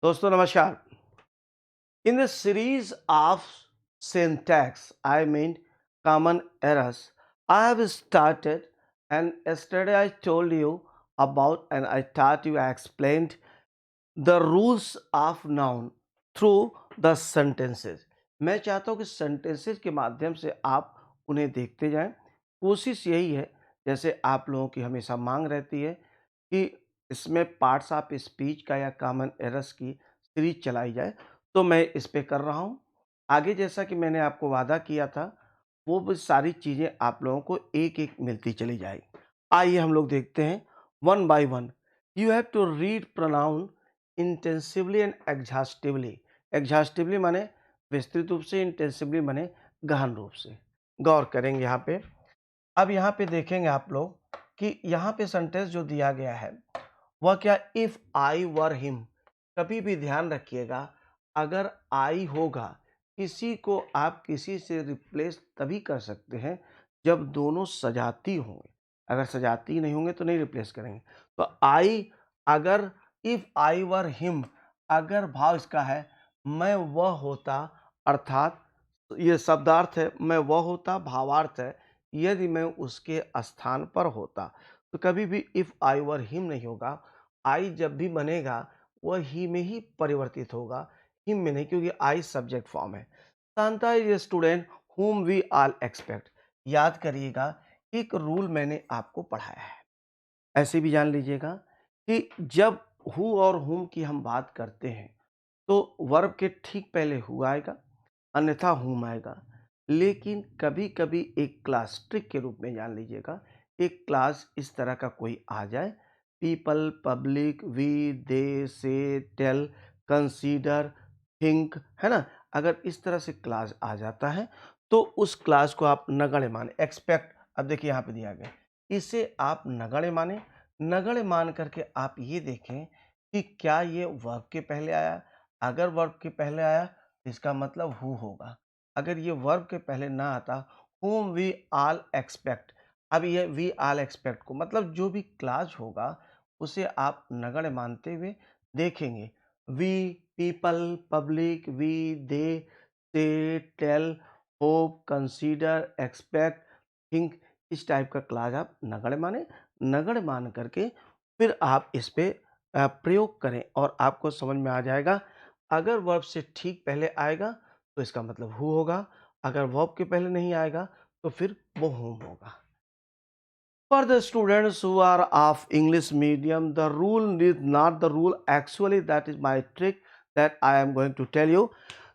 दोस्तों नमस्कार। In this series of syntax, I mean common errors, I have started, and yesterday I told you about and I taught you, I explained the rules of noun through the sentences. मैं चाहता हूँ कि sentences के माध्यम से आप उन्हें देखते जाएं। कोशिश यही है, जैसे आप लोगों की हमेशा मांग रहती है कि इसमें पार्ट्स ऑफ स्पीच का या कॉमन एरर्स की सीरीज चलाई जाए, तो मैं इस पे कर रहा हूँ। आगे जैसा कि मैंने आपको वादा किया था, वो भी सारी चीज़ें आप लोगों को एक-एक मिलती चली जाएगी। आइए हम लोग देखते हैं one by one. You have to read pronoun intensively and exhaustively. Exhaustively माने विस्तृत रूप से, इंटेंसिवली माने गहन रूप से। गौर करेंगे यहाँ पे। अब यहाँ पे देखेंगे आप लोग कि यहाँ पे सेंटेंस जो दिया गया है वह क्या, इफ आई वर हिम। कभी भी ध्यान रखिएगा, अगर आई होगा, किसी को आप किसी से रिप्लेस तभी कर सकते हैं जब दोनों सजाती होंगे। अगर सजाती नहीं होंगे तो नहीं रिप्लेस करेंगे। तो आई, अगर इफ आई वर हिम, अगर भाव इसका है मैं वह होता, अर्थात ये शब्दार्थ है, मैं वह होता भावार्थ है यदि मैं उसके स्थान पर होता। तो कभी भी इफ आई वर हिम नहीं होगा। आई जब भी बनेगा वह ही में ही परिवर्तित होगा, हिम में नहीं, क्योंकि आई सब्जेक्ट फॉर्म है। Shanta is a student whom we all expect. याद करिएगा, एक रूल मैंने आपको पढ़ाया है, ऐसे भी जान लीजिएगा कि जब हु और हुम की हम बात करते हैं तो वर्ब के ठीक पहले हु आएगा, अन्यथा हुम आएगा। लेकिन कभी-कभी एक क्लास ट्रिक के रूप में जान लीजिएगा, एक क्लास इस तरह का कोई आ जाए, people, public, we, they, say, tell, consider, think, है ना? अगर इस तरह से क्लास आ जाता है, तो उस क्लास को आप नगण्य माने, एक्सपेक्ट, अब देखिए यहाँ पे दिया गया है, इसे आप नगण्य माने। नगण्य मान करके आप ये देखें कि क्या ये वर्ब के पहले आया? अगर वर्ब के पहले आया तो इसका मतलब हु होगा। अगर ये वर्ब के पहले ना आता, whom वी ऑल एक्सपेक्ट, अब ये वी ऑल एक्सपेक्ट को मतलब जो भी क्लास होगा उसे आप नगण्य मानते हुए देखेंगे। We, people, public, we, they, say, tell, hope, consider, expect, think, इस टाइप का क्लास आप नगण्य माने। नगण्य मान करके फिर आप इस पे प्रयोग करें और आपको समझ में आ जाएगा। अगर वर्ब से ठीक पहले आएगा तो इसका मतलब हु होगा, अगर वर्ब के पहले नहीं आएगा तो फिर वो हुम होगा। For the students who are of English medium, the rule is not the rule. Actually, that is my trick that I am going to tell you.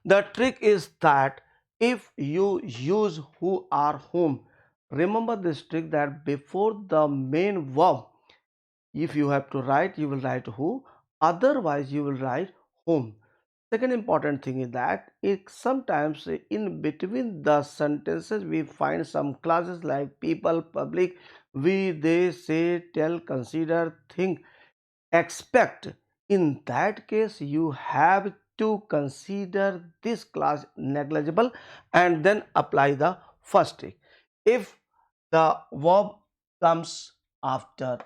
The trick is that if you use who or whom, remember this trick that before the main verb, if you have to write, you will write who, otherwise you will write whom. Second important thing is that sometimes in between the sentences we find some clauses like people, public, we, they, say, tell, consider, think, expect. In that case, you have to consider this clause negligible and then apply the first trick. If the verb comes after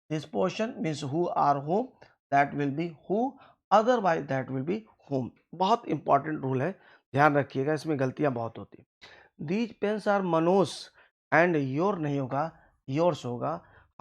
this portion, means who or whom, that will be who, otherwise that will be whom. बहुत important rule है, ध्यान रखिएगा, इसमें गलतियां बहुत होती हैं। These pens are Manoj and your नहीं होगा, योर्स होगा।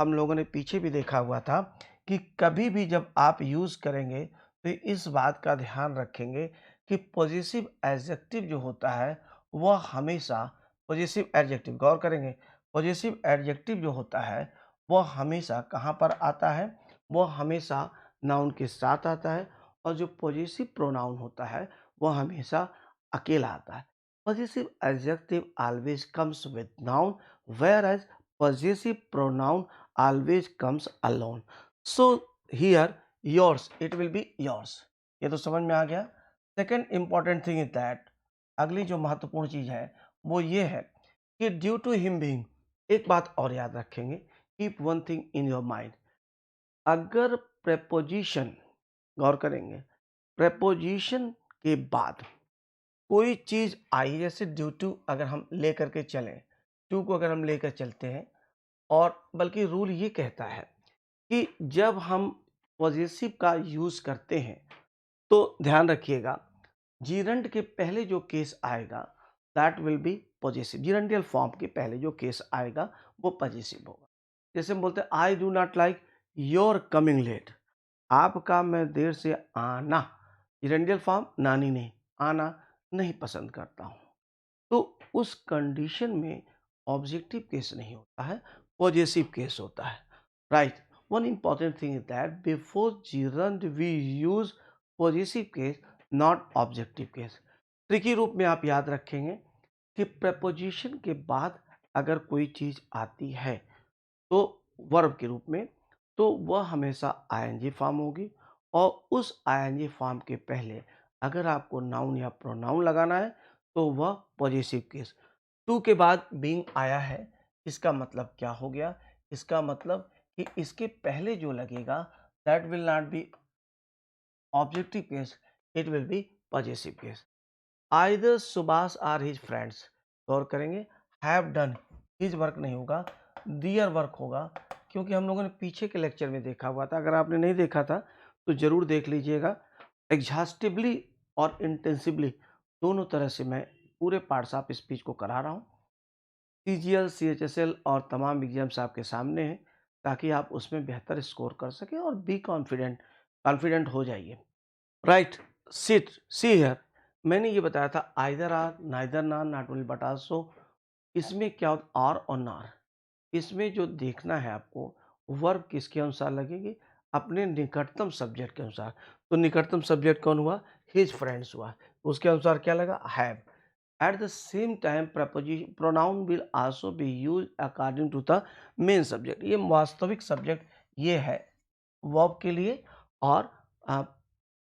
हम लोगों ने पीछे भी देखा हुआ था कि कभी भी जब आप यूज़ करेंगे तो इस बात का ध्यान रखेंगे कि पॉजिटिव एडजेक्टिव जो होता है वह हमेशा, पॉजिटिव एडजेक्टिव गौर करेंगे, पॉजिटिव एडजेक्टिव जो होता है वह हमेशा कहाँ पर आता है, वह हमेशा नाउन के साथ आता है, और जो पॉजिटिव प्रोनाउन होता है वह हमेशा अकेला आता है। Possessive adjective always comes with noun, whereas possessive pronoun always comes alone. So here yours, it will be yours. ये तो समझ में आ गया। Second important thing is that, अगली जो महत्वपूर्ण चीज है वो ये है कि ड्यू टू हिम बीइंग, एक बात और याद रखेंगे, keep one thing in your mind. अगर प्रेपोजिशन, गौर करेंगे, प्रेपोजिशन के बाद कोई चीज आई, जैसे ड्यू टू अगर हम लेकर के चलें, टू को अगर हम लेकर चलते हैं, और बल्कि रूल ये कहता है कि जब हम पॉजेसिव का यूज़ करते हैं तो ध्यान रखिएगा, जीरंड के पहले जो केस आएगा that will be positive. Gerundial form के पहले जो केस आएगा वो पॉजिटिव होगा। जैसे हम बोलते हैं I do not like your coming late, आपका मैं देर से आना। जीरंडियल फॉर्म नानी नहीं, आना नहीं पसंद करता हूँ। तो उस कंडीशन में ऑब्जेक्टिव केस नहीं होता है, पॉजिटिव केस होता है, right. One important thing is that before gerund we use possessive case, not objective case. Tricky रूप में आप याद रखेंगे कि प्रपोजिशन के बाद अगर कोई चीज आती है तो वर्ब के रूप में, तो वह हमेशा आईएनजी फॉर्म होगी, और उस आईएनजी फॉर्म के पहले अगर आपको नाउन या प्रोनाउन लगाना है तो वह पॉजिटिव केस। टू के बाद बीइंग आया है, इसका मतलब क्या हो गया? इसका मतलब कि इसके पहले जो लगेगा that will not be objective case, it will be positive case. Either Subhash or his friends, गौर करेंगे, हैव डन, हिज वर्क नहीं होगा, दियर वर्क होगा, क्योंकि हम लोगों ने पीछे के लेक्चर में देखा हुआ था। अगर आपने नहीं देखा था तो जरूर देख लीजिएगा। एग्जॉस्टिवली और इंटेंसिवली दोनों तरह से मैं पूरे पार्ट्स ऑफ स्पीच को करा रहा हूँ। सीजीएल, सीएचएसएल और तमाम एग्जाम्स आपके सामने हैं, ताकि आप उसमें बेहतर स्कोर कर सकें और बी कॉन्फिडेंट, कॉन्फिडेंट हो जाइए। राइट, सिट, सी हियर, मैंने ये बताया था either or, neither nor, not only but also. इसमें क्या होता, आर और नार, इसमें जो देखना है आपको वर्ब किसके अनुसार लगेगी, अपने निकटतम सब्जेक्ट के अनुसार। तो निकटतम सब्जेक्ट कौन हुआ? हिज फ्रेंड्स हुआ, उसके अनुसार क्या लगा? Have. At the same time preposition pronoun will also be use according to the main subject. ये वास्तविक सब्जेक्ट ये है वर्ब के लिए और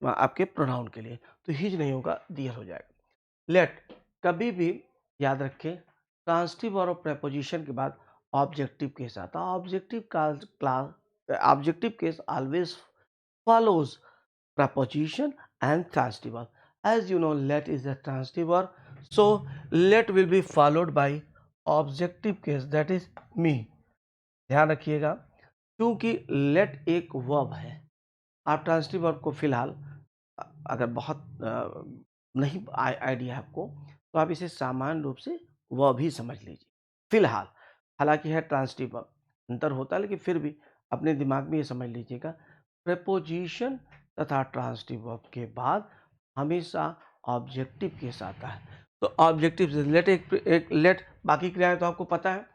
आपके प्रोनाउन के लिए, तो हिज नहीं होगा, दियर हो जाएगा। लेट, कभी भी याद रखें ट्रांसिटिव और प्रेपोजिशन के बाद ऑब्जेक्टिव केस आता है। Objective case always follows preposition and transitive verb. As you know, let is a transitive verb, so let will be followed by objective case, that is me। ध्यान रखिएगा, क्योंकि let एक verb है। आप transitive verb को फिलहाल अगर बहुत नहीं आइडिया आपको, तो आप इसे सामान्य रूप से वर्ब ही समझ लीजिए फिलहाल। हालांकि है ट्रांसिटिव वर्ब, अंतर होता है, लेकिन फिर भी अपने दिमाग में ये समझ लीजिएगा, प्रेपोजिशन तथा ट्रांसिटिव वर्ब के बाद हमेशा ऑब्जेक्टिव केस आता है। तो ऑब्जेक्टिव से लेट, एक लेट, बाकी क्रियाएं तो आपको पता है,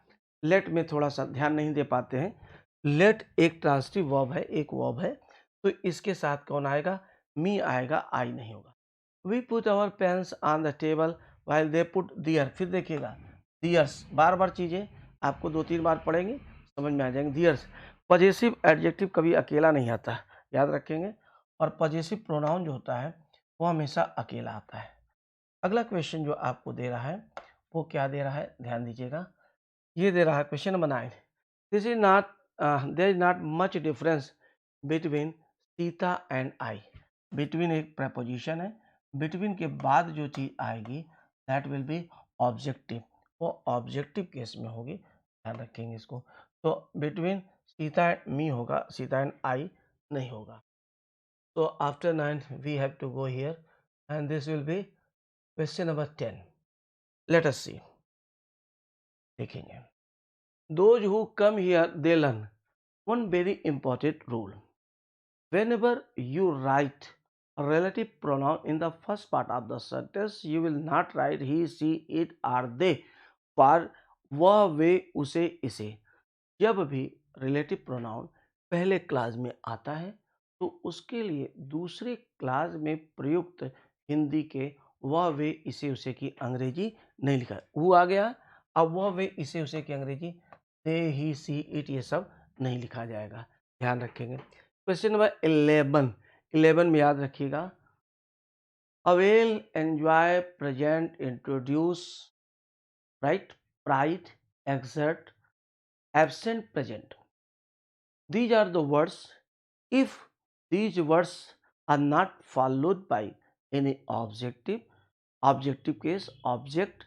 लेट में थोड़ा सा ध्यान नहीं दे पाते हैं। लेट एक ट्रांसिटिव वर्ब है, एक वर्ब है, तो इसके साथ कौन आएगा? मी आएगा, आई नहीं होगा। We put our pens on the table while they put their, फिर देखिएगा दियर्स, बार बार चीज़ें आपको 2-3 बार पढ़ेंगे समझ में आ जाएंगे। दियर्स, पॉजेसिव एडजेक्टिव कभी अकेला नहीं आता है, याद रखेंगे, और पॉजेसिव प्रोनाउन जो होता है वो हमेशा अकेला आता है। अगला क्वेश्चन जो आपको दे रहा है वो क्या दे रहा है, ध्यान दीजिएगा। ये दे रहा है question number 9, this is not, there is not much difference between Sita and I. Between एक प्रपोजिशन है, बिटवीन के बाद जो चीज़ आएगी दैट विल बी ऑब्जेक्टिव, वो ऑब्जेक्टिव केस में होगी, ध्यान रखेंगे इसको। तो बिटवीन सीता एंड मी होगा, सीता एंड आई नहीं होगा। तो after 9 we have to go here and this will be question number 10। Let us see, देखेंगे। Those who come here, they learn one very important rule. Whenever you write a relative pronoun in the first part of the sentence, you will not write he, she, it or they, for वह, वे, उसे, इसे। जब भी relative pronoun पहले class में आता है तो उसके लिए दूसरे क्लास में प्रयुक्त हिंदी के वह, वे, इसे, उसे की अंग्रेजी नहीं लिखा है। वो आ गया, अब वह, वे, इसे, उसे की अंग्रेजी दे, ही, सी, इट, ये सब नहीं लिखा जाएगा, ध्यान रखेंगे। क्वेश्चन नंबर 11 में याद रखिएगा, avail, enjoy, present, introduce, right, pride, exert, absent, present, these are the words. If these words are not followed by any objective case, object,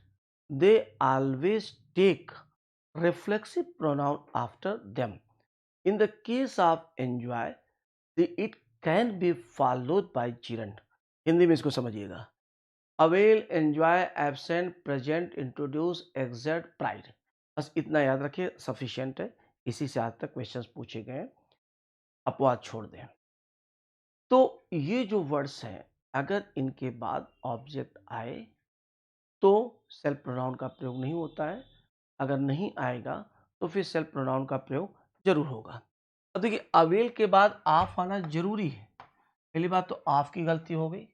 they always take reflexive pronoun after them. In the case of enjoy, it can be followed by gerund. Hindi में इसको समझिएगा। Avail, enjoy, absent, present, introduce, exert, pride. बस इतना याद रखिए, sufficient है। इसी से आज तक क्वेश्चंस पूछे गए हैं, अपवाद छोड़ दें। तो ये जो वर्ड्स हैं, अगर इनके बाद ऑब्जेक्ट आए तो सेल्फ प्रोनाउन का प्रयोग नहीं होता है, अगर नहीं आएगा तो फिर सेल्फ प्रोनाउन का प्रयोग जरूर होगा। अब देखिए, अवेल के बाद ऑफ आना जरूरी है। पहली बात तो ऑफ की गलती हो गई।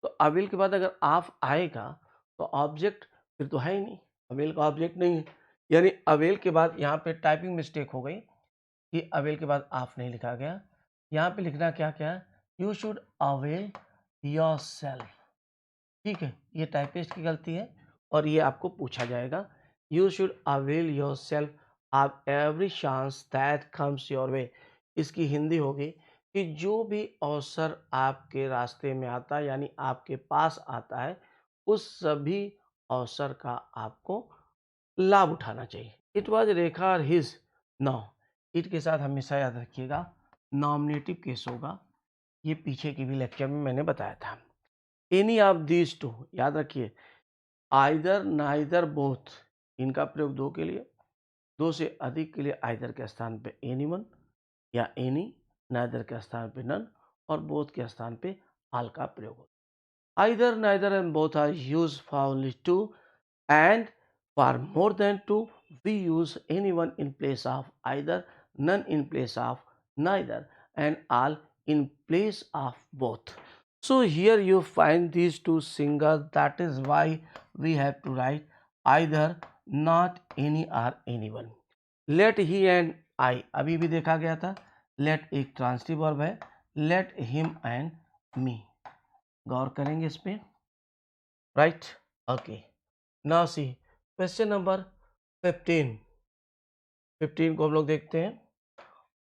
तो अवेल के बाद अगर ऑफ आएगा तो ऑब्जेक्ट फिर तो है ही नहीं, अवेल का ऑब्जेक्ट नहीं है। यानी अवेल के बाद यहाँ पे टाइपिंग मिस्टेक हो गई कि अवेल के बाद ऑफ नहीं लिखा गया। यहाँ पे लिखना क्या क्या है, you should avail your self. ठीक है, ये टाइपिस्ट की गलती है और ये आपको पूछा जाएगा। You should avail your self of every chance that comes your way. इसकी हिंदी होगी कि जो भी अवसर आपके रास्ते में आता है, यानी आपके पास आता है, उस सभी अवसर का आपको लाभ उठाना चाहिए। It was Rekha his. Now it के साथ हमेशा याद रखिएगा नॉमिनेटिव केस होगा। ये पीछे की भी लेक्चर में मैंने बताया था। एनी ऑफ दीज टू, याद रखिए, आइदर, नाइदर, बोथ, इनका प्रयोग दो के लिए, दो से अधिक के लिए आइदर के स्थान पे एनीवन या एनी, नाइदर के स्थान पे नन और बोथ के स्थान पे आल का प्रयोग होता है। Either, neither and both are use for only two, and for more than two we use anyone in place of either, none in place of neither, and all in place of both. So here you find these two singles, that is why we have to write either, not, any or anyone. Let he and I अभी भी देखा गया था। let एक transitive verb है, let him and me, गौर करेंगे इस पे, right. Okay, now see question number 15 को हम लोग देखते हैं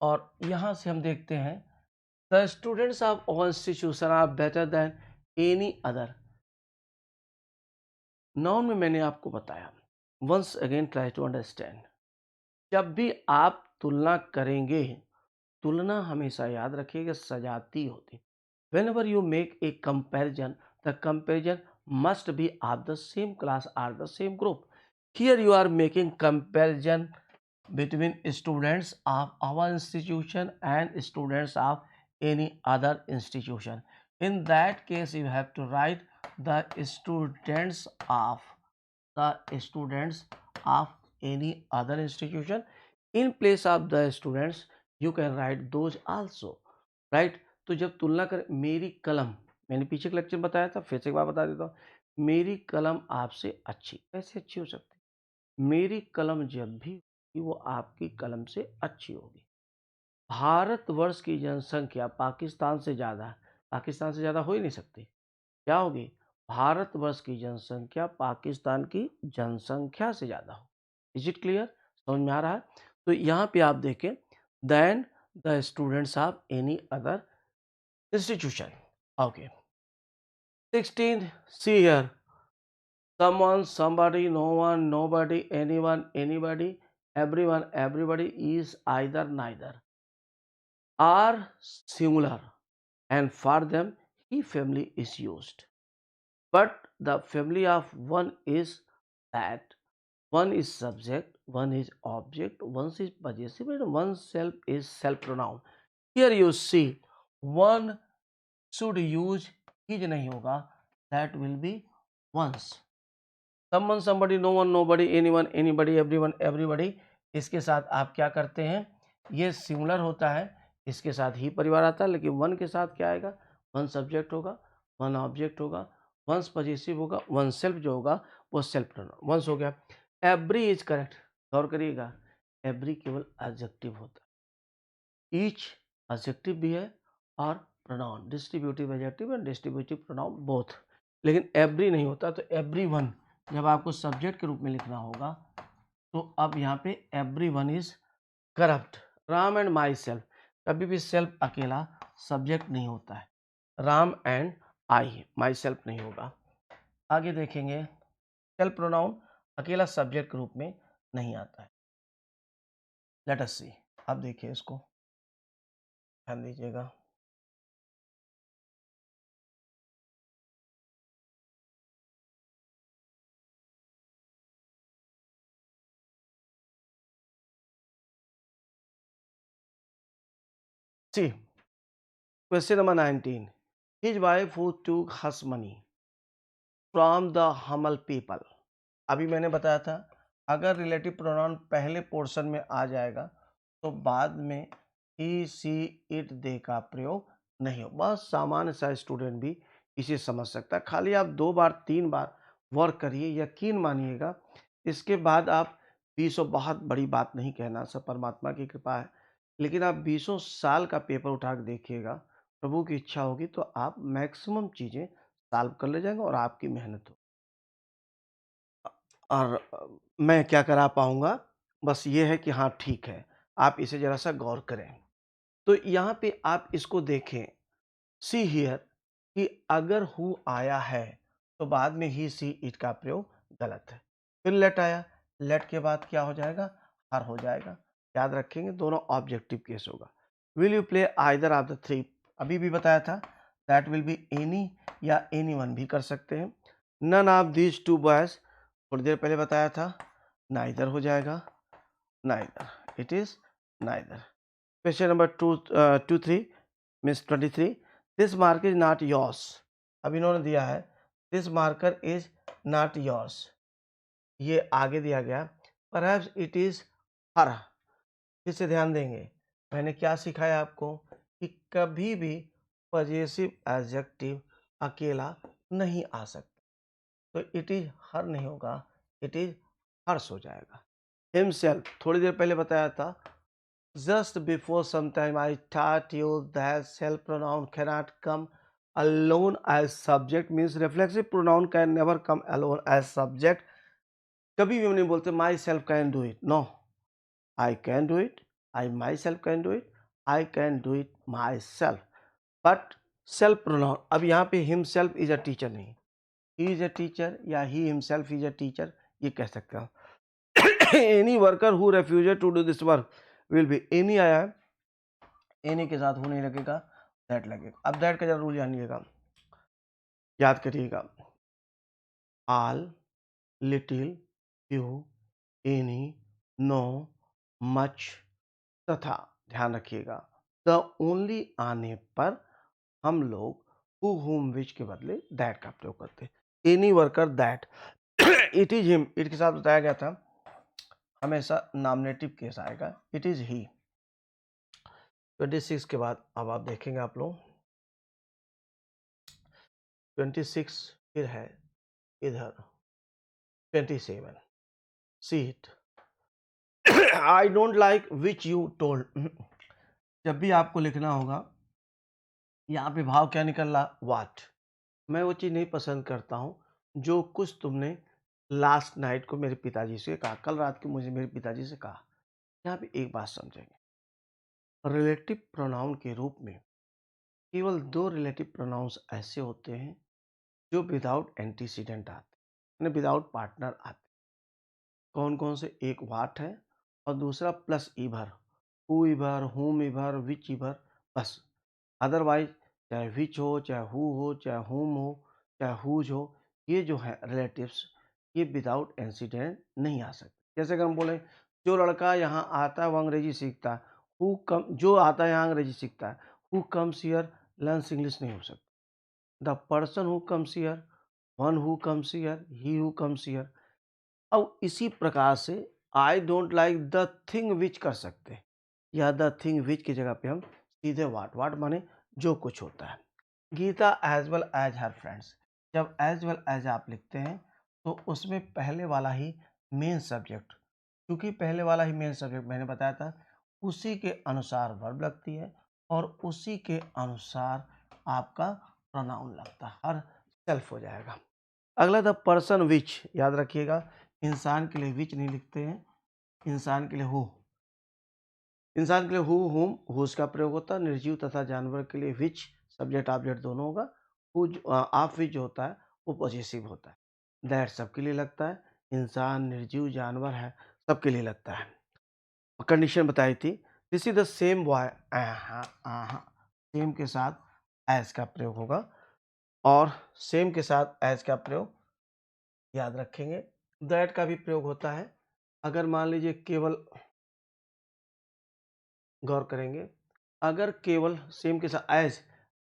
और यहाँ से हम देखते हैं the students of all institution are better than any other. Noun में मैंने आपको बताया, once again try to understand. जब भी आप तुलना करेंगे, तुलना हमेशा याद रखिएगा सजाती होती। Whenever you make a comparison, the comparison must be of the same class or the same group. Here you are making comparison between students of our institution and students of any other institution. In that case you have to write the students of any other institution. In place of the students you can write those also, right? तो जब तुलना कर, मेरी कलम, मैंने पीछे के lecture बताया था, फिर से एक बार बता देता हूँ, मेरी कलम आपसे अच्छी, कैसे अच्छी हो सकती है? मेरी कलम जब भी कि वो आपकी कलम से अच्छी होगी। भारतवर्ष की जनसंख्या पाकिस्तान से ज़्यादा है, पाकिस्तान से ज़्यादा हो ही नहीं सकती, क्या होगी? भारतवर्ष की जनसंख्या पाकिस्तान की जनसंख्या से ज़्यादा हो। Is it clear? समझ में आ रहा है? तो यहाँ पे आप देखें, than the students of any other institution. Okay, 16 see here, someone, somebody, no one, nobody, anyone, anybody, everyone, everybody is either, neither, are singular, and for them he family is used. But the family of one is that one is subject, one is object, one is possessive, and one self is self pronoun. Here you see one should use his नहीं होगा, that will be one's. Someone, somebody, no one, nobody, anyone, anybody, everyone, everybody, इसके साथ आप क्या करते हैं, ये singular होता है, इसके साथ ही परिवार आता है। लेकिन वन के साथ क्या आएगा, वन सब्जेक्ट होगा, वन ऑब्जेक्ट होगा, वंस पॉजिटिव होगा, वन सेल्फ जो होगा वो सेल्फ प्रोनाउन वंस हो गया। एवरी इज करेक्ट, गौर करिएगा, एवरी केवल एडजेक्टिव होता है, ईच एडजेक्टिव भी है और pronoun distributive adjective and distributive pronoun both. लेकिन एवरी नहीं होता, तो एवरी वन जब आपको सब्जेक्ट के रूप में लिखना होगा तो अब यहाँ पे every one is corrupt. Ram and my self, कभी भी सेल्फ अकेला सब्जेक्ट नहीं होता है, Ram and I, my self नहीं होगा। आगे देखेंगे, सेल्फ प्रोनाउन अकेला सब्जेक्ट के रूप में नहीं आता है। लेट अस सी, अब देखिए इसको, ध्यान दीजिएगा। See, question number 19. His wife who took his money from the humble people. अभी मैंने बताया था अगर रिलेटिव प्रोनाउन पहले पोर्शन में आ जाएगा तो बाद में ही सी इट दे का प्रयोग नहीं हो। बस सामान्य सा स्टूडेंट भी इसे समझ सकता है। खाली आप 2 बार 3 बार वर्क करिए, यकीन मानिएगा इसके बाद आप 20 बहुत बड़ी बात नहीं कहना, सब परमात्मा की कृपा है। लेकिन आप 20 साल का पेपर उठा के देखिएगा, प्रभु की इच्छा होगी तो आप मैक्सिमम चीज़ें सॉल्व कर ले जाएंगे और आपकी मेहनत हो। और मैं क्या करा पाऊँगा, बस ये है कि हाँ ठीक है, आप इसे ज़रा-सा गौर करें। तो यहाँ पे आप इसको देखें, सी हियर कि अगर हू आया है, तो बाद में ही सी इट का प्रयोग गलत है। फिर लेट आया, लेट के बाद क्या हो जाएगा? हर हो जाएगा। याद रखेंगे दोनों ऑब्जेक्टिव केस होगा। Will you play either of the three? अभी भी बताया था दैट विल बी एनी या एनीवन भी कर सकते हैं। None of these two boys, थोड़ी देर पहले बताया था नाइदर हो जाएगा, neither, it is neither. Question number 23 means 23, this marker is not yours. अब इन्होंने दिया है this marker is not yours, ये आगे दिया गया परहैप्स इट इज हर। फिर से ध्यान देंगे, मैंने क्या सिखाया आपको कि कभी भी पजेसिव एडजेक्टिव अकेला नहीं आ सकता, तो इट इज हर नहीं होगा, इट इज हर्ष हो जाएगा। हिमसेल्फ थोड़ी देर पहले बताया था, just before some time I thought you that self pronoun cannot come alone as subject, means reflexive pronoun can never come alone as subject. कभी भी हम नहीं बोलते myself can do it, no, I can do it, I myself can do it, I can do it myself. But self pronoun, अब यहाँ पे himself is a teacher नहीं, he is a teacher या he himself is a teacher, ये कह सकते हो। Any worker who refused to do this work will be, any आया है, एनी के साथ हु नहीं लगेगा, दैट लगेगा। अब दैट का जरा रूल जानिएगा, याद करिएगा, all, little, few, any, no, much तथा, ध्यान रखिएगा द ओनली आने पर हम लोग हु हुम विच के बदले दैट का प्रयोग करते हैं। Any worker that, it is him, it के साथ बताया गया था हमेशा नॉमिनेटिव केस आएगा, इट इज ही। 26 के बाद अब आप देखेंगे आप लोग 26 फिर है इधर 27, see it. I don't like which you told. जब भी आपको लिखना होगा यहाँ पे भाव क्या निकल रहा, वाट। मैं वो चीज़ नहीं पसंद करता हूँ जो कुछ तुमने लास्ट नाइट को मेरे पिताजी से कहा, कल रात को मुझे मेरे पिताजी से कहा। यहाँ पे एक बात समझेंगे, रिलेटिव प्रोनाउन के रूप में केवल 2 रिलेटिव प्रोनाउंस ऐसे होते हैं जो विदाउट एंटीसीडेंट आते, यानी विदाउट पार्टनर आते। कौन कौन से? एक वाट है और दूसरा प्लस इभर, हु इभर, हुम इभर, विच इभर, बस। अदरवाइज चाहे विच हो, चाहे हु हो, चाहे हुम हो, चाहे हुज हो, ये जो है रिलेटिव्स ये विदाउट इंसिडेंट नहीं आ सकते। जैसे कि हम बोले जो लड़का यहाँ आता है वो अंग्रेजी सीखता है, हु कम, जो आता है यहाँ अंग्रेजी सीखता है, who comes here learns English नहीं हो सकता। The person who comes here, one who comes here, he who comes here. अब इसी प्रकार से I don't like the thing which कर सकते हैं, या द थिंग विच की जगह पे हम सीधे वाट, वाट माने जो कुछ होता है। Geeta as well as her friends, जब एज वेल एज आप लिखते हैं तो उसमें पहले वाला ही मेन सब्जेक्ट, क्योंकि पहले वाला ही मेन सब्जेक्ट मैंने बताया था उसी के अनुसार वर्ब लगती है और उसी के अनुसार आपका प्रोनाउन लगता है, हर सेल्फ हो जाएगा। अगला द पर्सन विच, याद रखिएगा इंसान के लिए विच नहीं लिखते हैं, इंसान के लिए हु, इंसान के लिए हु हुम हुज का प्रयोग होता है। निर्जीव तथा जानवर के लिए विच, सब्जेक्ट ऑब्जेक्ट दोनों होगा। हु ऑफ विच जो होता है वो पॉजिटिव होता है। दैट सबके लिए लगता है, इंसान, निर्जीव, जानवर है, सबके लिए लगता है। कंडीशन बताई थी, this is the same boy, same के साथ एज का प्रयोग होगा और सेम के साथ एज का प्रयोग याद रखेंगे। दैट का भी प्रयोग होता है अगर मान लीजिए केवल, गौर करेंगे अगर केवल सेम के साथ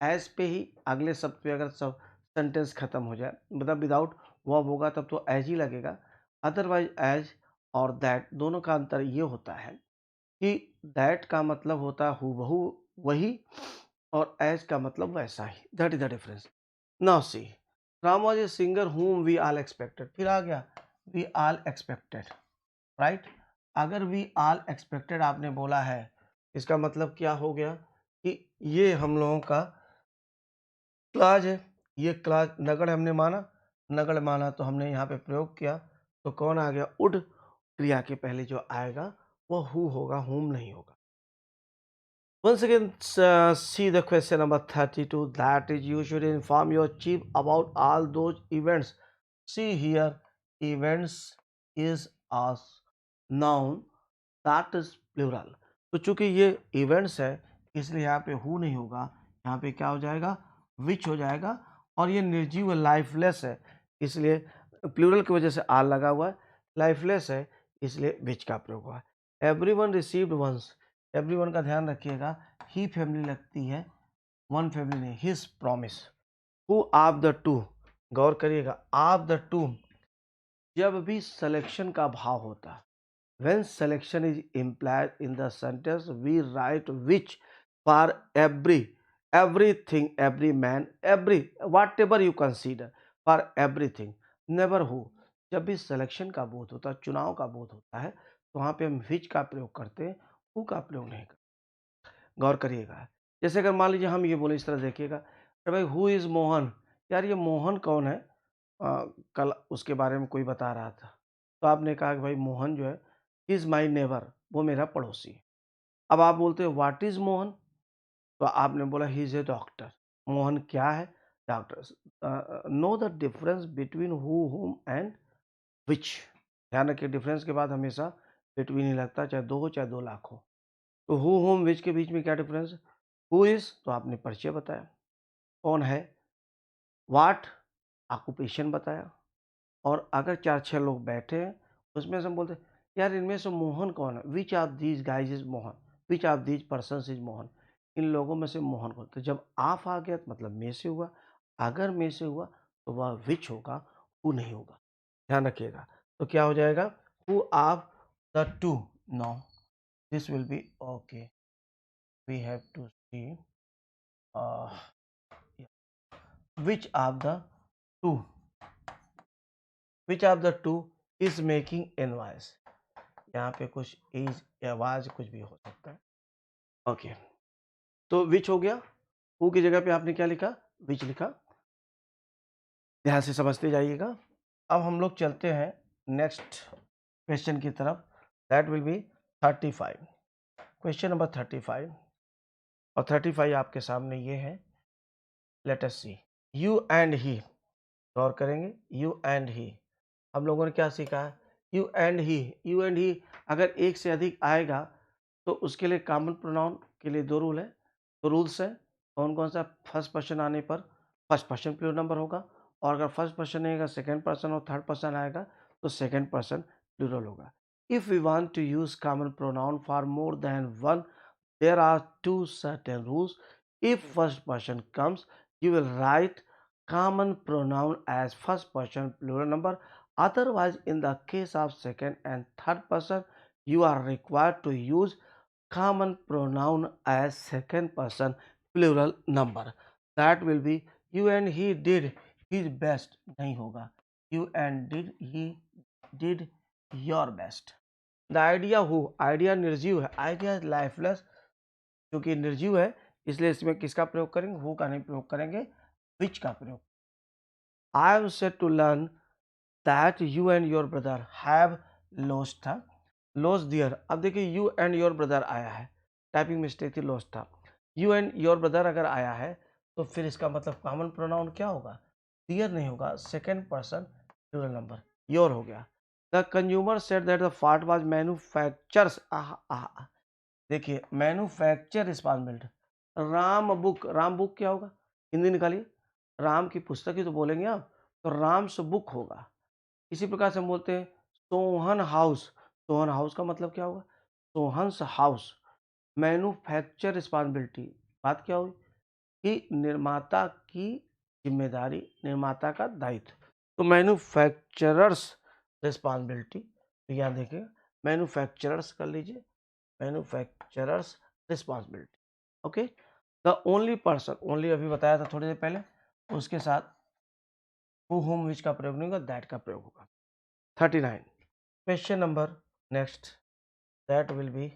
एज पे ही अगले शब्द पे अगर सब सेंटेंस खत्म हो जाए, मतलब विदाउट वर्ब होगा तब तो एज ही लगेगा। अदरवाइज एज और दैट दोनों का अंतर ये होता है कि दैट का मतलब होता है हूबहू वही, और एज का मतलब वैसा ही। That is the difference. Now see, Ram was a singer whom we all expected. फिर आ गया वी ऑल एक्सपेक्टेड, राइट। अगर वी ऑल एक्सपेक्टेड आपने बोला है, इसका मतलब क्या हो गया कि ये हम लोगों का क्लाज है। ये क्लाज नगड़ हमने माना, नगड़ माना तो हमने यहाँ पे प्रयोग किया, तो कौन आ गया? उड। क्रिया के पहले जो आएगा वो हु होगा, हुम नहीं होगा। Once again, see the question number 32. That is, you should inform your chief about all those events. See here, events is a noun that is plural. तो चूंकि ये events है, इसलिए यहाँ पे who नहीं होगा, यहाँ पे क्या हो जाएगा? which हो जाएगा। और ये निर्जीव लाइफलेस है, इसलिए प्लूरल की वजह से आर लगा हुआ है। लाइफलेस है, इसलिए which का प्रयोग हुआ है। एवरीवन रिसीव्ड वंस, एवरीवन का ध्यान रखिएगा, ही फैमिली लगती है, वन फैमिली नहीं। His promise, who of the two, गौर करिएगा, ऑफ द टू जब भी सिलेक्शन का भाव होता है, when selection is implied in the sentence, we write which for everything, every man, every whatever you consider, for everything, never who। जब भी सिलेक्शन का बोध होता है, चुनाव का बोध होता है, तो वहां पे हम which का प्रयोग करते हैं, who का प्रयोग नहीं करते। गौर करिएगा, जैसे अगर मान लीजिए हम ये बोले, इस तरह देखिएगा, अरे भाई हु इज मोहन, यार ये मोहन कौन है? कल उसके बारे में कोई बता रहा था, तो आपने कहा कि भाई मोहन जो है इज माई नेबर, वो मेरा पड़ोसी है। अब आप बोलते हो व्हाट इज मोहन, तो आपने बोला he is a doctor. Mohan क्या है? Doctor. Know the difference between who, whom and which. ध्यान रखिए, डिफरेंस के बाद हमेशा बिटवीन ही लगता है, चाहे दो हो चाहे 2 लाख हो। तो हु, हुम, विच के बीच में क्या डिफरेंस है? हु इज तो आपने परिचय बताया, कौन है। व्हाट, ऑक्यूपेशन बताया। और अगर 4-6 लोग बैठे हैं, उसमें से हम बोलते हैं यार इनमें से मोहन कौन है? Which of these guys is Mohan, which of these person is Mohan. इन लोगों में से मोहन कौन? तो जब आप आ गया तो मतलब में से हुआ, अगर में से हुआ तो वह विच होगा, हु नहीं होगा। ध्यान रखिएगा, तो क्या हो जाएगा? Who of the two. No, this will be okay, we have to see which of the two, which of the two is making invoice। यहाँ पे कुछ इज आवाज कुछ भी हो सकता है। ओके, तो विच हो गया, हु की जगह पे आपने क्या लिखा? विच लिखा। ध्यान से समझते जाइएगा। अब हम लोग चलते हैं नेक्स्ट क्वेश्चन की तरफ। That will be 35, question number 35। और 35 आपके सामने ये है। Let us see, you and he. गौर करेंगे, यू एंड ही हम लोगों ने क्या सीखा है? You and he, you and ही अगर एक से अधिक आएगा तो उसके लिए कॉमन प्रोनाउन के लिए 2 रूल है, 2 रूल्स है। कौन कौन सा? फर्स्ट पर्सन आने पर फर्स्ट पर्सन प्लूरल नंबर होगा, और अगर फर्स्ट पर्सन नहीं आएगा, सेकंड पर्सन और थर्ड पर्सन आएगा तो सेकंड पर्सन प्लूरल होगा। If we want to use common pronoun for more than one, there are two certain rules. If first person comes, you will write common pronoun as first person plural number. Otherwise, in the case of second and third person, you are required to use common pronoun as second person plural number. That will be you and he did his best, नहीं होगा, you and did he did your best। The idea who, idea निर्जीव है, idea lifeless, क्योंकि निर्जीव है इसलिए इसमें किसका प्रयोग करेंगे? हु का नहीं प्रयोग करेंगे, विच का प्रयोग। I have said to learn that you and your brother have lost था, लॉस्ट दियर। अब देखिए यू एंड योर ब्रदर आया है, टाइपिंग मिस्टेक थी, लॉस्ट था। यू एंड योर ब्रदर अगर आया है तो फिर इसका मतलब कॉमन प्रोनाउन क्या होगा? दियर नहीं होगा, second person plural number, your हो गया। The consumer said that the fault was manufacturers, देखिए manufacture responsibility. Ram book, Ram book क्या होगा? हिंदी निकालिए, राम की पुस्तक ही तो बोलेंगे आप, तो राम्स बुक होगा। इसी प्रकार से हम बोलते हैं सोहन हाउस, सोहन हाउस का मतलब क्या होगा? सोहन्स हाउस। मैन्युफैक्चर रिस्पॉन्सिबिलिटी, बात क्या हुई कि निर्माता की जिम्मेदारी, निर्माता का दायित्व। तो मैन्युफैक्चरर्स रिस्पॉन्सिबिलिटी, तो यहाँ देखिए मैन्युफैक्चरर्स कर लीजिए, manufacturers responsibility. Okay, the only person, only अभी बताया था थोड़ी देर पहले, उसके साथ हु होम विच का प्रयोग नहीं होगा, दैट का प्रयोग होगा। 39 question number next, that will be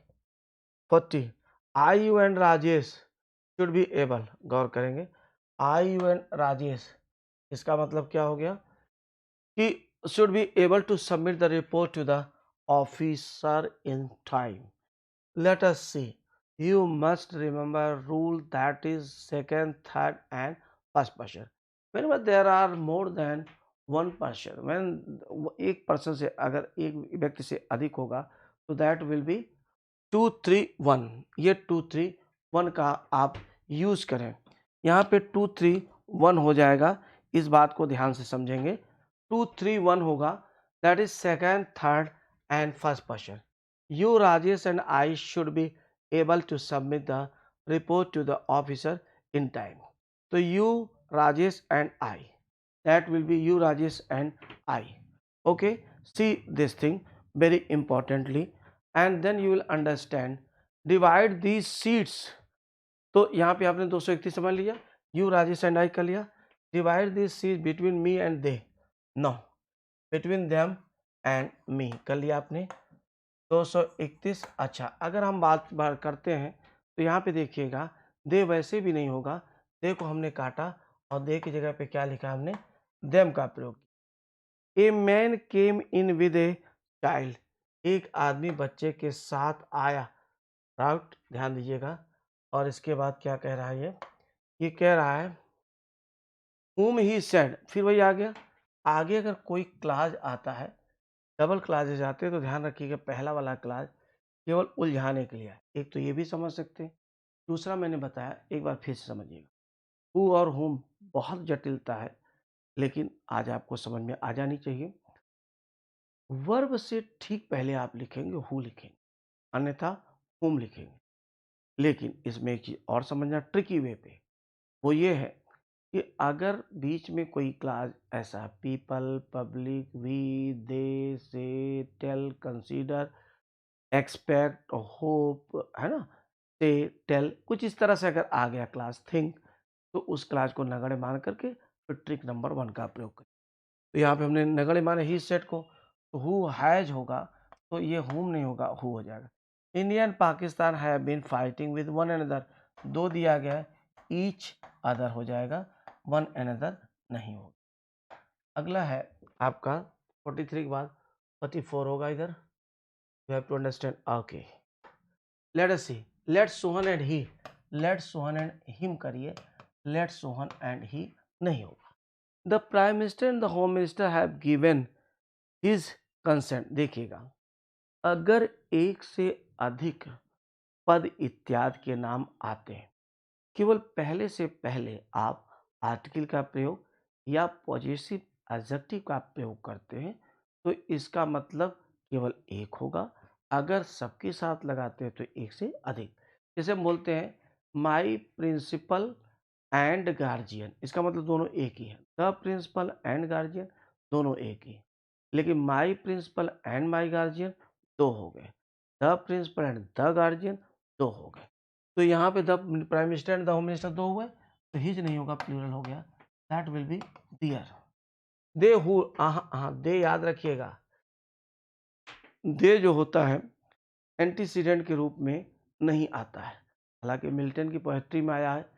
40। I you and Rajesh should be able, गौर करेंगे, आई यू एंड राजेश, इसका मतलब क्या हो गया कि should be able to submit the report to the officer in time. Let us see. You must remember rule that is second, third, and first person. Whenever there are more than one person, when एक person से अगर एक व्यक्ति से अधिक होगा तो that will be 2-3-1, ये 2-3-1 का आप यूज करें। यहाँ पे 2-3-1 हो जाएगा, इस बात को ध्यान से समझेंगे। 2-3-1 होगा, that is second, third and first person. You, Rajesh, and I should be able to submit the report to the officer in time. So you, Rajesh, and I. That will be you, Rajesh, and I. Okay, see this thing very importantly, and then you will understand. Divide these seats. तो यहाँ पे आपने 231 समझ लिया, you, Rajesh, and I कर लिया। Divide these seats between me and they. No, between them and me कर लिया आपने। 231। अच्छा, अगर हम बात करते हैं तो यहाँ पे देखिएगा, दे वैसे भी नहीं होगा, दे को हमने काटा और दे की जगह पे क्या लिखा हमने, देम का प्रयोग। A man came in with a child, एक आदमी बच्चे के साथ आया, राइट, ध्यान दीजिएगा। और इसके बाद क्या कह रहा है, ये कह रहा है whom he said, फिर वही आ गया। आगे अगर कोई क्लाज आता है, डबल क्लाजेज आते हैं, तो ध्यान रखिएगा पहला वाला क्लाज केवल उलझाने के लिए है। एक तो ये भी समझ सकते हैं, दूसरा मैंने बताया, एक बार फिर से समझिएगा। हु और हुम बहुत जटिलता है, लेकिन आज आपको समझ में आ जानी चाहिए। वर्ब से ठीक पहले आप लिखेंगे हु लिखेंगे, अन्यथा हुम लिखेंगे। लेकिन इसमें एक चीज और समझना ट्रिकी वे पे, वो ये है कि अगर बीच में कोई क्लास ऐसा people, public, we, they, say, tell, consider, expect, hope, है ना, से, टेल, कुछ इस तरह से अगर आ गया क्लास थिंक, तो उस क्लास को नगण्य मान करके फिर ट्रिक नंबर 1 का प्रयोग करें। तो यहाँ पे हमने नगण्य माने ही सेट को, तो हु हैज होगा, तो ये हुम नहीं होगा, हु हो जाएगा। India and Pakistan have been fighting with one another, दो दिया गया है, ईच अदर हो जाएगा, वन अनदर नहीं होगा। अगला है आपका 43 के बाद 44 होगा इधर, you have to understand, okay, let us see, let Sohan and he, let Sohan and him करिए, let Sohan and he नहीं होगा। The Prime Minister and the Home Minister have given his consent, देखिएगा, अगर एक से अधिक पद इत्यादि के नाम आते हैं, केवल पहले से पहले आप आर्टिकल का प्रयोग या पॉजिटिव एडजेक्टिव का प्रयोग करते हैं, तो इसका मतलब केवल एक होगा। अगर सबके साथ लगाते हैं तो एक से अधिक। जैसे हम बोलते हैं माई प्रिंसिपल एंड गार्जियन, इसका मतलब दोनों एक ही है। द प्रिंसिपल एंड गार्जियन दोनों एक ही, लेकिन my principal and my guardian दो हो गए, the principal and the guardian दो हो गए। तो यहाँ पे the prime minister and the home minister दो हुए, तो हिज नहीं होगा, प्लूरल हो गया, that will be their. They who, they याद रखिएगा, दे जो होता है एंटीसीडेंट के रूप में नहीं आता है, हालांकि मिल्टन की पोएट्री में आया है,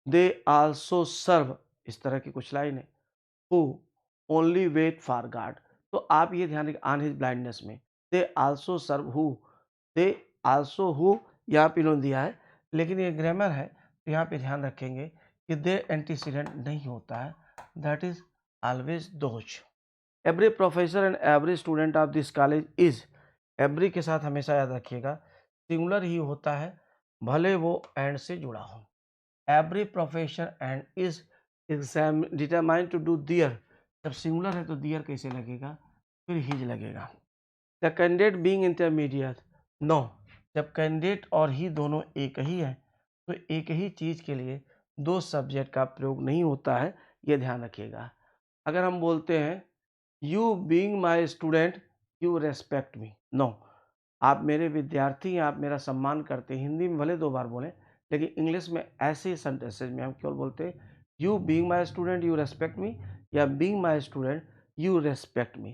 दे आल्सो सर्व, इस तरह की कुछ लाइन है, who only wait for God. तो आप ये ध्यान रखिए, ऑन हिज ब्लाइंडनेस में they also serve who, they also who यहाँ पे इन्होंने दिया है, लेकिन ये ग्रामर है, तो यहाँ पे ध्यान रखेंगे कि दे एंटीसीडेंट नहीं होता है, that is always those. Every professor and every student of this college is, every के साथ हमेशा याद रखिएगा सिंगुलर ही होता है, भले वो एंड से जुड़ा हो। Every professor and his exam determine to do their, जब सिंगुलर है तो दियर कैसे लगेगा, फिर हिज लगेगा। The candidate being intermediate, no, जब कैंडिडेट और ही दोनों एक ही है तो एक ही चीज़ के लिए दो सब्जेक्ट का प्रयोग नहीं होता है, ये ध्यान रखिएगा। अगर हम बोलते हैं you being my student you respect me, no, आप मेरे विद्यार्थी हैं, आप मेरा सम्मान करते हैं। हिंदी में भले 2 बार बोलें, लेकिन इंग्लिश में ऐसे सेंटेंसेस में हम केवल बोलते हैं you being my student you respect me या being my student you respect me.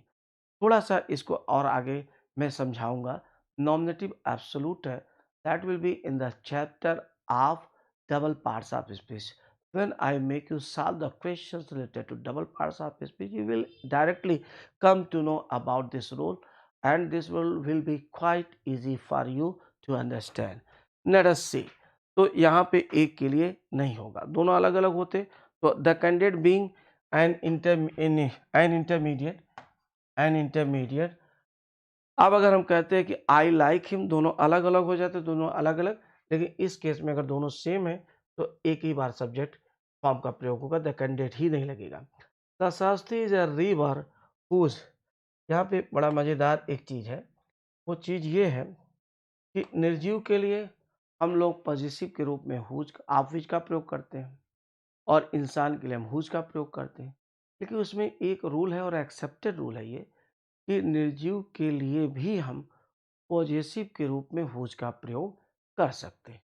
थोड़ा-सा इसको और आगे मैं समझाऊँगा। नॉमिनेटिव एब्सोल्यूट है, that will be in the chapter of double parts of speech. When I make you solve the questions related to double parts of speech, you will directly come to know about this rule and this will be quite easy for you to understand. Let us see. तो यहाँ पे एक के लिए नहीं होगा, दोनों अलग अलग होते। तो the candidate being an intermediate. अब अगर हम कहते हैं कि आई लाइक हिम, दोनों अलग अलग हो जाते, दोनों अलग अलग, लेकिन इस केस में अगर दोनों सेम है तो एक ही बार सब्जेक्ट फॉर्म का प्रयोग होगा, द कैंडिडेट ही नहीं लगेगा। The Saraswati is a river whose, यहाँ पे बड़ा मज़ेदार एक चीज़ है, वो चीज़ ये है कि निर्जीव के लिए हम लोग पॉजिटिव के रूप में हुज आप विज का प्रयोग करते हैं और इंसान के लिए हम हुज का प्रयोग करते हैं। लेकिन उसमें एक रूल है और एक्सेप्टेड रूल है ये कि निर्जीव के लिए भी हम पॉजेसिव के रूप में हुज का प्रयोग कर सकते हैं।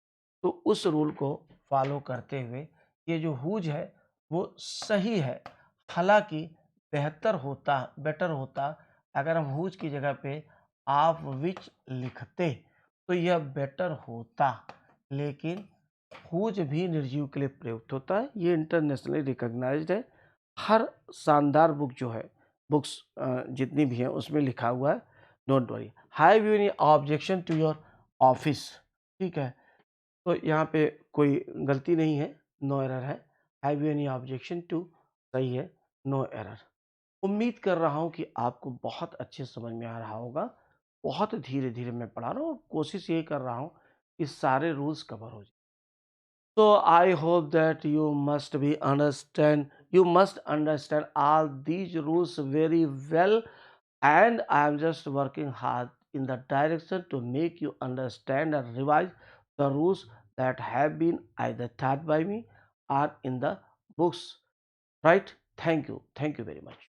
तो उस रूल को फॉलो करते हुए ये जो हुज है वो सही है। हालाँकि बेटर होता अगर हम हुज की जगह पे ऑफ व्हिच लिखते तो यह बेटर होता। लेकिन हुज भी निर्जीव के लिए प्रयुक्त होता है, ये इंटरनेशनली रिकॉग्नाइज्ड है। हर शानदार बुक जो है बुक्स जितनी भी हैं उसमें लिखा हुआ है, don't worry. Have you any objection to your office, ठीक है, तो यहाँ पे कोई गलती नहीं है, नो एरर है। Have you any objection to सही है, नो एरर। उम्मीद कर रहा हूँ कि आपको बहुत अच्छे समझ में आ रहा होगा। बहुत धीरे धीरे मैं पढ़ा रहा हूँ, कोशिश यही कर रहा हूँ कि सारे रूल्स कवर हो जाए। So I hope that you must understand all these rules very well, and I am just working hard in the direction to make you understand and revise the rules that have been either taught by me or in the books, right? Thank you very much.